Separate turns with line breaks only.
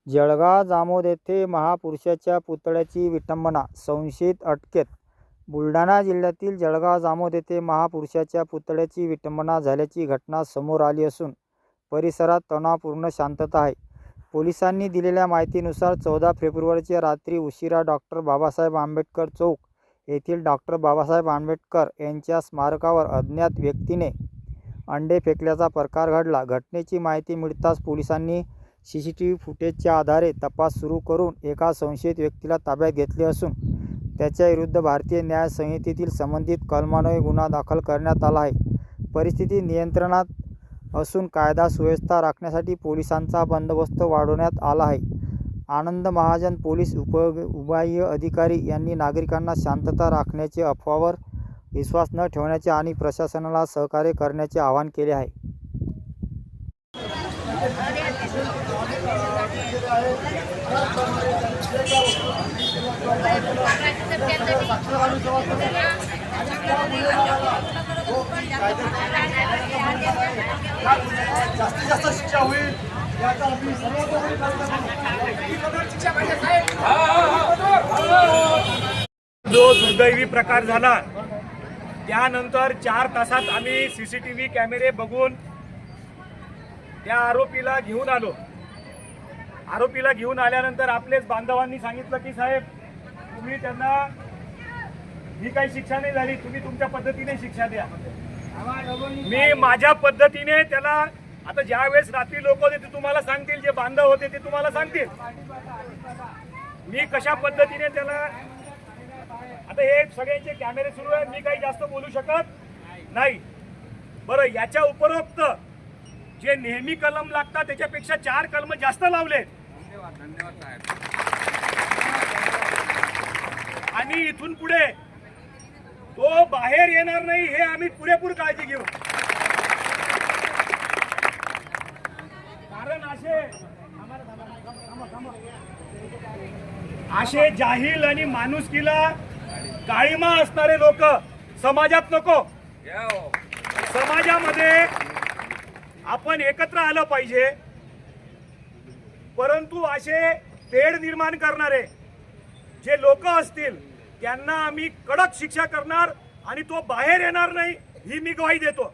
जळगाव जामोद येथे महापुरुषाच्या पुतळ्याची विटंबना, संशयित अटकेत. बुलढाणा जिल्ह्यातील जळगाव जामोद येथे महापुरुषाच्या पुतळ्याची विटंबना झाल्याची घटना समोर आली असून परिसरात तणावपूर्ण शांतता आहे. पोलिसांनी दिलेल्या माहितीनुसार 14 फेब्रुवारीच्या रात्री उशिरा डॉक्टर बाबासाहेब आंबेडकर चौक येथील डॉक्टर बाबासाहेब आंबेडकर यांच्या स्मारकावर अज्ञात व्यक्तीने अंडे फेकल्याचा प्रकार घडला. घटनेची माहिती मिळताच पोलिसांनी CCTV फुटेजच्या आधारे तपास सुरू करून एका संशयित व्यक्तीला ताब्यात घेतले असून त्याच्याविरुद्ध भारतीय न्याय संहितेतील संबंधित कलमान्वये गुन्हा दाखल करण्यात आला आहे. परिस्थिती नियंत्रणात असून कायदा सुव्यवस्था राखण्यासाठी पोलिसांचा बंदोबस्त वाढवण्यात आला आहे. आनंद महाजन पोलीस उपविभागीय अधिकारी यांनी नागरिकांना शांतता राखण्याचे, अफवावर विश्वास न ठेवण्याचे आणि प्रशासनाला सहकार्य करण्याचे आवाहन केले आहे.
जास्तीत जास्त शिक्षा होईल याचा आम्ही जो दुर्दैवी प्रकार झाला त्यानंतर 4 तासात आम्ही CCTV कॅमेरे बघून त्या आरोपीला घेऊन आलो. आरोपीला घेऊन आल्यानंतर आपलेच बांधवांनी सांगितलं की साहेब तुम्ही त्यांना ही काही शिक्षा नाही झाली, तुम्ही तुमच्या पद्धतीने शिक्षा द्या. मी माझ्या पद्धतीने त्याला, आता ज्या वेळेस रात्री लोक होते ते तुम्हाला सांगतील, जे बांधव होते ते तुम्हाला सांगतील मी कशा पद्धतीने त्याला. आता हे सगळ्यांचे कॅमेरे सुरू आहेत, मी काही जास्त बोलू शकत नाही. बरं, याच्या उपरोक्त जे नेहमी कलम लागतात त्याच्यापेक्षा 4 कलम जास्त लावले. धन्यवाद साहेब. आणि इथून पुढे तो बाहेर येणार नाही हे आम्ही पुरेपूर काळजी घेऊ. कारण असे जाहील आणि माणुसकीला काळीमा असणारे लोक समाजात नको. समाजामध्ये आपण एकत्र आलं पाहिजे. परंतु असे तेढ निर्माण करणारे जे लोक असतील त्यांना आम्ही कडक शिक्षा करणार आणि तो बाहेर येणार नाही ही मी ग्वाही देतो.